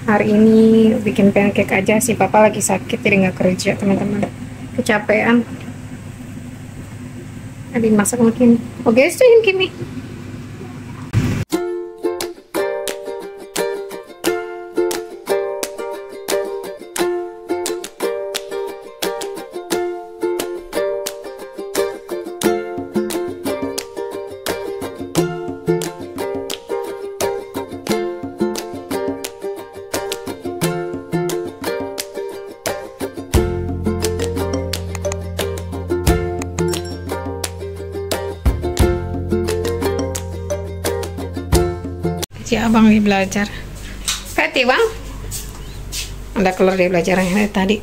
Hari ini bikin pancake aja sih, papa lagi sakit jadi nggak kerja teman-teman, kecapean. Tadi masak mungkin. Oke, sih Kimi. Si abang lagi belajar. Peti bang, ada keluar dia belajarnya dari tadi.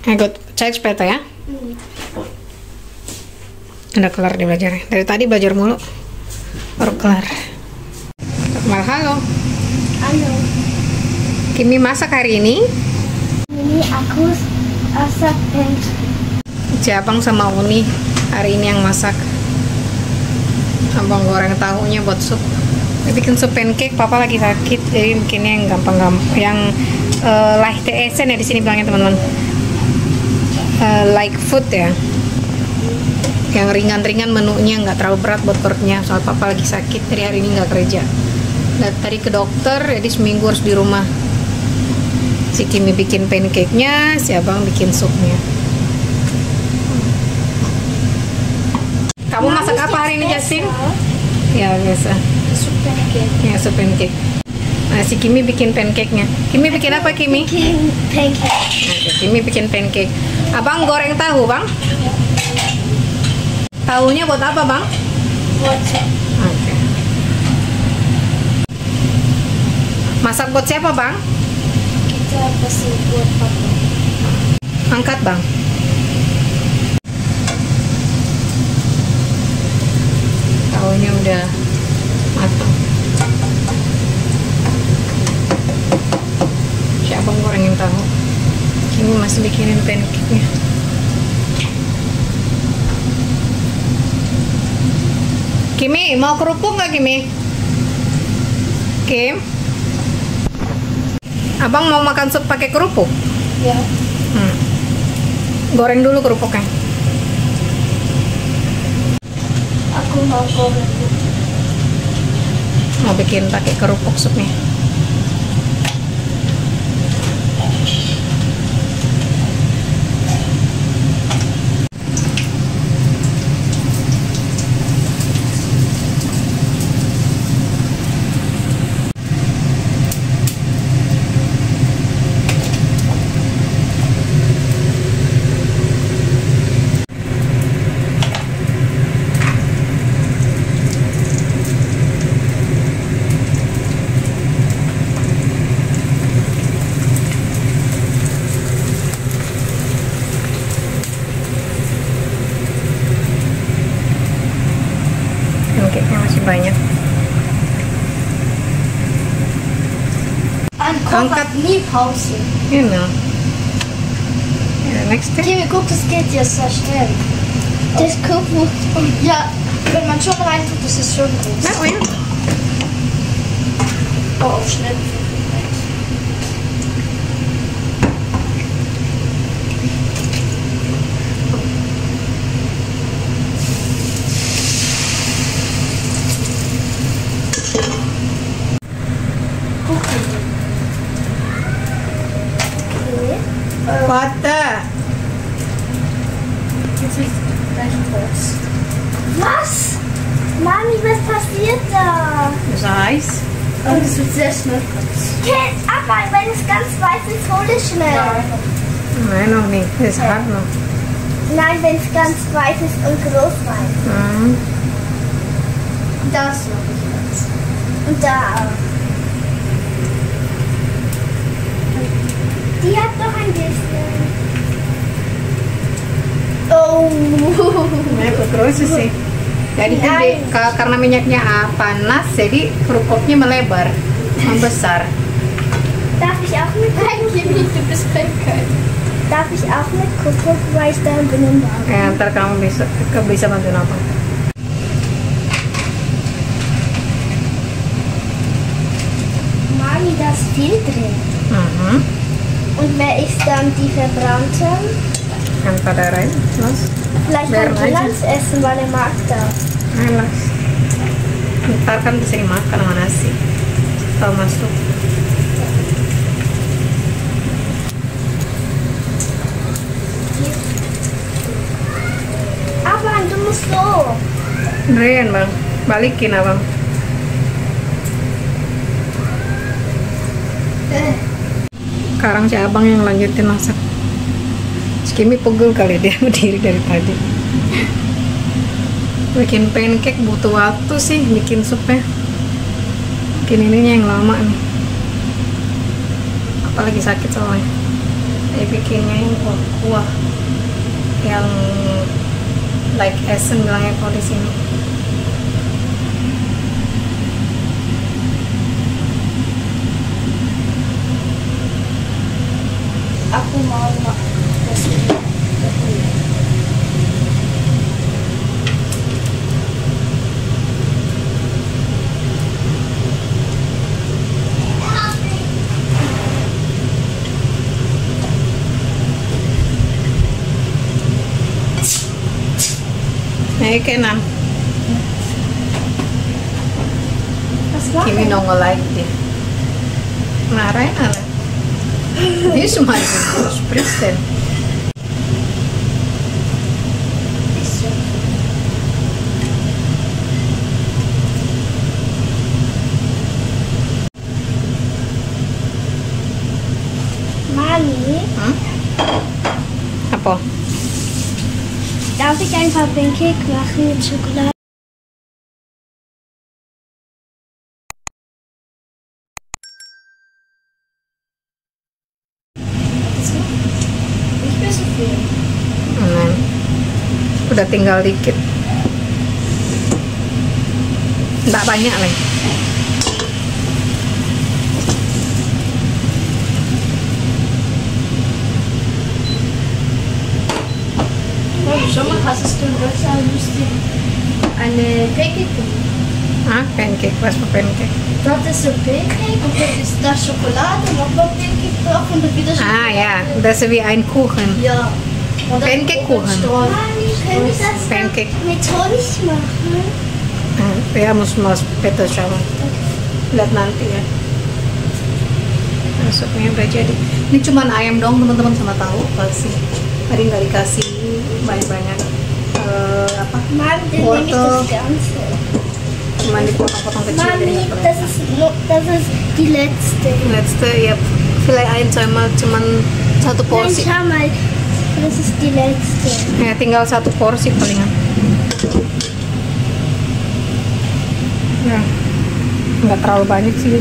Ikut cek peta ya. Ada keluar dia belajarnya dari tadi, belajar mulu baru kelar. Mal halo. Halo. Kimi masak hari ini. Ini aku masak pancake. Si abang sama Uni hari ini yang masak. Abang goreng tahunya buat sup. Dia bikin sup pancake, papa lagi sakit jadi bikinnya yang gampang-gampang, yang light esen ya di sini bilangnya teman-teman. Like food ya. Yang ringan-ringan menunya, nggak terlalu berat buat perutnya. Soal papa lagi sakit jadi hari ini nggak kerja. Dan tadi ke dokter jadi seminggu harus di rumah. Si Kimi bikin pancake-nya, si abang bikin supnya. Kamu masak apa hari ini, Justin? Ya biasa. Sup pancake. Ya sup pancake. Nah, si Kimi bikin pancake-nya. Kimi bikin apa, Kimi? Bikin pancake. Nah, Kimi bikin pancake. Abang goreng tahu, bang? Tahunya buat apa, bang? Buat sup. Oke. Masak buat siapa, bang? Kita pasti buat papa. Angkat, bang. Tahunya udah matang. Si abang gorengin tahu. Kimi masih bikinin pancake-nya. Kimi, mau kerupuk nggak, Kimi? Kim? Abang mau makan sup pakai kerupuk? Ya. Goreng dulu kerupuknya. Aku mau goreng. Mau bikin pakai kerupuk supnya. Pancake-nya masih banyak. Angkat. Nie Pause. Genau. Ja, next step. Kimi, guck, das geht jetzt sehr schnell. Das gucken. Ja, wenn man schon reintut, das ist schon groß. Na, oh ja. Oh, auf schnell. Warte. Jetzt ist gleich groß. Was? Mami, was passiert da? Das Eis. Oh, das wird sehr schnell. Kind, aber wenn es ganz weiß ist, hol es schnell. Nein, noch nicht. Das ist hart noch. Nein, wenn es ganz weiß ist und groß weiß. Mhm. Das noch nicht ganz. Und da auch. Die hat doch ein bisschen. Oh. Nah, itu terus sih. Jadi karena minyaknya panas, jadi kerupuknya melebar, membesar. Darf ich auch mit Kimi? Du bist Bäcker. Darf ich auch mit Kuckuck, weil ich da bin im Wagen? Ya, ntar kamu bisa bantuin apa? da ist viel drin. Mhm. Und wer isst dann die verbrannten? Yang pada rein, Mas. Vielleicht Biar kann aja. Gilans essen, weil er mag das. Alas. Ntar kan bisa dimakan sama nasi. Kalau masuk. Abang, du musst so. Beneran bang, balikin abang. Sekarang si abang yang lanjutin masak. Si Kimi pegel kali dia berdiri dari tadi. Bikin pancake butuh waktu sih, bikin supnya. Bikin ininya yang lama nih. Apalagi sakit soalnya. Saya bikinnya yang kuah-kuah, yang like esen bilangnya kalau di sini. Aku mau das. Nah, kenan. Was war Kimi denn? nongol lagi dia. Marah ya? Dia cuma itu spristen. Mami, Apa? darf ich einfach Pancake machen mit Schokolade? Nicht mehr so viel. Udah tinggal dikit. Nggak banyak lagi. Schon mal hast du in Deutschland lustig eine Pancake gemacht. Ah, pancake, was für pancake? Dort ist so Pancake und dort ist da Schokolade, nochmal Pancake drauf und dann wieder Ah Schokolade. ja, das ist wie ein Kuchen. Ja. Und dann Pancake-Kuchen. oben Mami, können wir das Pancake. mit Honig machen? Ya, muss mas Peter schauen. Lihat nanti ya. Masuknya udah jadi. Ini cuman ayam dong teman-teman sama tahu kasih. Tadi nggak dikasih banyak-banyak apa? Mami, dann nehme ich Wortel. das Ganze. Cuman dipotong-potong kecil jadi Mami, nggak perlu. das ist die letzte. Letzte ya vielleicht ein zweimal cuman satu Nein, porsi. schau mal, das ist die letzte. Ya tinggal satu porsi palingan. Ya nggak terlalu banyak sih.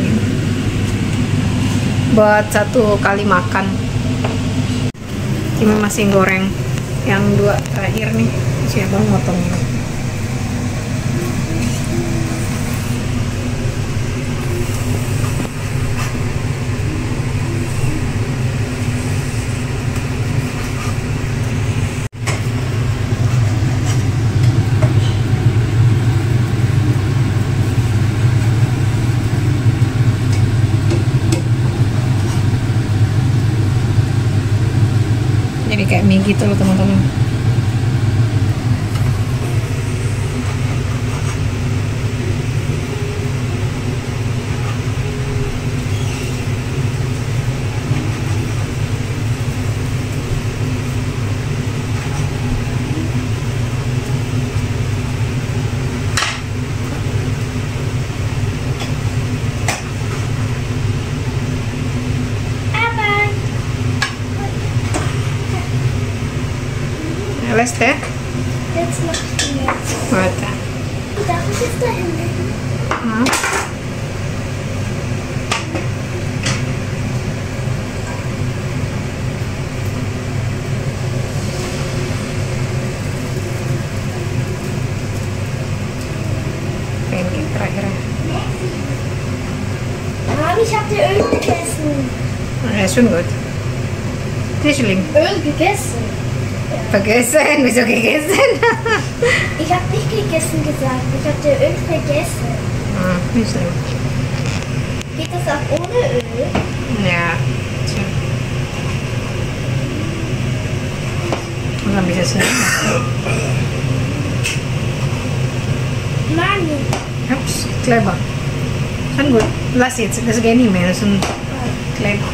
Buat satu kali makan. Kimi masih goreng yang dua terakhir nih. Siapa motongnya? Jadi kayak mie gitu loh teman-teman. Aber Alles teh? jetzt mach ich die letzte. Warte. Darf ich jetzt dahin legen? Hah? Pancake terakhir. Mami, ich hab dir Öl gegessen. Ya, schon gut. Tischling. Öl gegessen? Vergessen, wieso gegessen? Ich hab nicht gegessen gesagt. Ich hab dir Öl vergessen. Nicht schlimm. Geht das auch ohne Öl? Ya. Nggak bisa sendiri. Mami. Ups, kleber. Kan gue lass jetzt, das geht nicht mehr, das ist ein Kleber.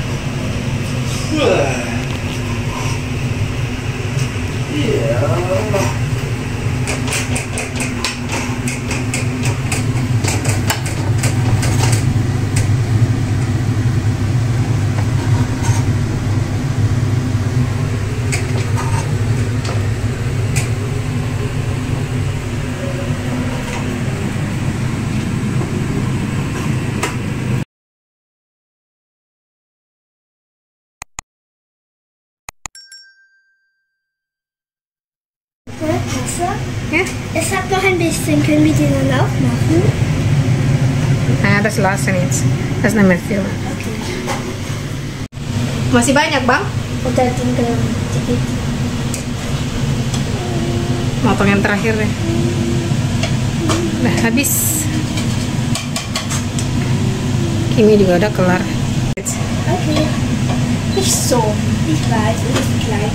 Wasser? Ja? Es hat noch ein bisschen. Können wir den dann auch machen? Nah, das lassen jetzt. Das ist nicht mehr viel. Okay. Masih banyak, Bang? Udah tinggal dikit. Motong yang terakhir deh. Udah habis. Kimi juga udah kelar. Okay. Nicht so. Ich weiß, es ist klein.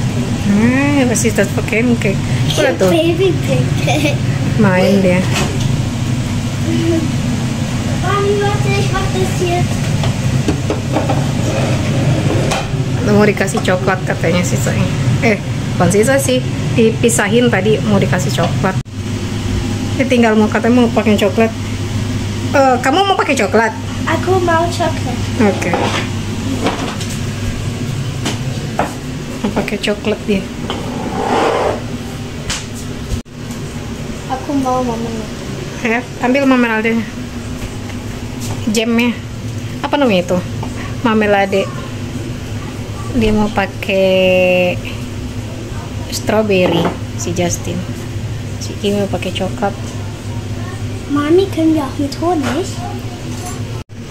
Was ist das für Pancake? Udah tuh, Baby-Pink. main dia. Mami, warte, ich mach das jetzt. Mau dikasih coklat katanya sisanya. Bukan sisa sih, dipisahin tadi mau dikasih coklat. Tinggal mau katanya mau pakai coklat. Kamu mau pakai coklat? Aku mau coklat. Oke. Mau pakai coklat dia. Aku mau mama. Ya, ambil marmelade. Jamnya. Apa namanya itu? Marmelade. Dia mau pakai strawberry si Justin. Si Kimi mau pakai coklat. Mami, können wir auch mit Honig?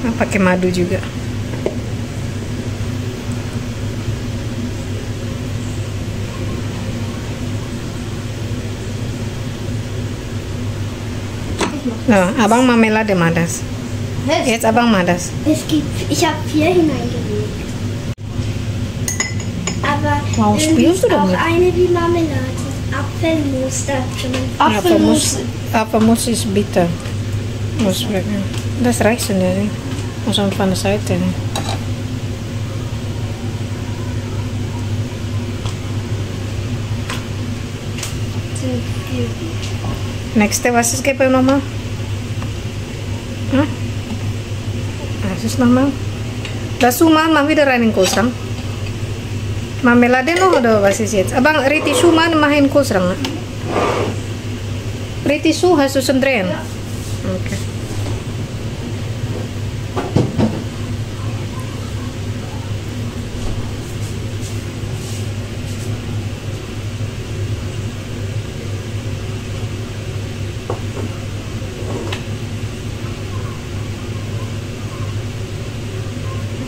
Mau pakai madu juga. Nah, abang marmelade madas. Jetzt abang madas. Ich habe 4 hineingelegt. Aber Wow, spielst du auch damit? eine wie Marmelade. Apfelmus, da schon. Apfelmus ist bitter. Muss weg. Das reicht sendiri. Muss man von der Seite. Nächste, was ist gebe nochmal? Hm? Was ist nochmal? Das Suman mach wieder rein in den Kühlschrank. Marmelade noch oder was ist jetzt? Abang, Riti Suman mach in den Kühlschrank. Riti Su hast du schon drin? Okay.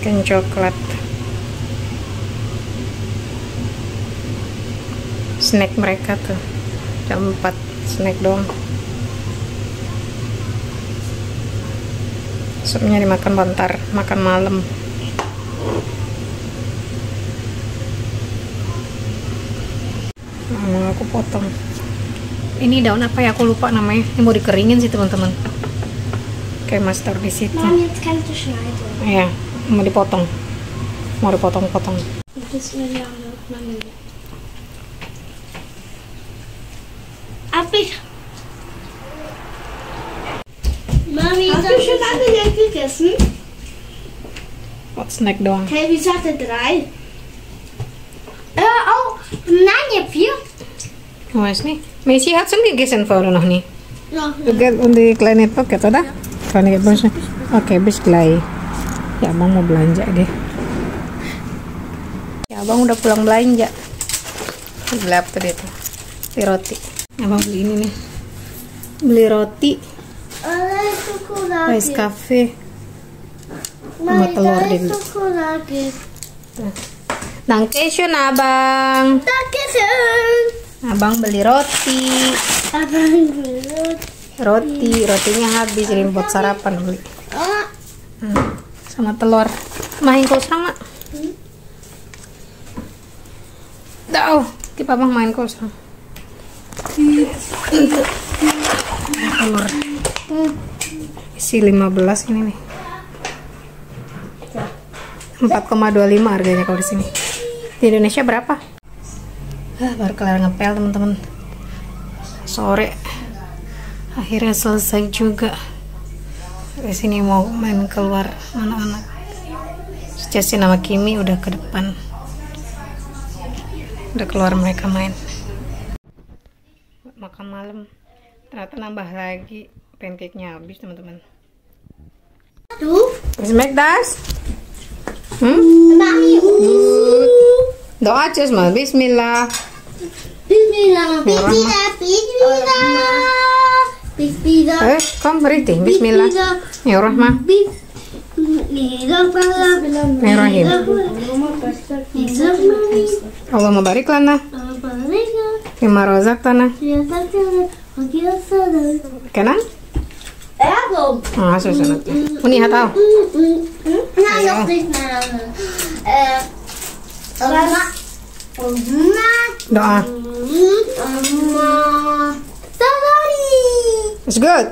Bikin coklat. Snack mereka tuh jam 4 snack doang. Supnya dimakan bentar, makan malam. Mau aku potong. Ini daun apa ya? Aku lupa namanya. Ini mau dikeringin sih teman-teman. Kayak master di situ. Mami, jetzt kannst du schneiden. Iya, mau dipotong. Mau dipotong-potong. Mami. Mami, hast du schon alle gegessen? Buat snack doang. Hey, wieso hat er 3? Oh, nein, ihr 4. Was nih? Messi hat schon gegessen vorher noch nie. Ja. Und die kleine Paket, oder? Kleine Paket. Oke, bis gleich. Ya, abang mau belanja deh. Ya, abang udah pulang belanja. Beli apa dia tuh? Beli roti. Abang beli ini nih. Beli roti, ice cafe, sama telur dulu. Dankeschön, abang. Dankeschön. Abang beli roti. Abang beli Rotinya habis, jadi buat sarapan beli. sama telur. Main kau sama. Dah, kita bang main kau sama. Telur. Isi 15 ini nih. 4,25 harganya kalau di sini. Di Indonesia berapa? Baru kelar ngepel teman-teman. Sore akhirnya selesai juga. Di sini mau main keluar anak-anak. Justin sama Kimi udah ke depan. Udah keluar mereka main. Makan malam. Ternyata nambah lagi. Pancake-nya habis teman-teman. Is make das? Doa aja semua. Bismillah. Bismillah. Bismillah. Bismillah. Bismillah. Kom berhenti. Bismillah. Ya Rahman. Bismillahirrahmanirrahim. Allahumma barik lana fima razaqtana. Kanan? Susah. Uni hatau. Doa. It's good.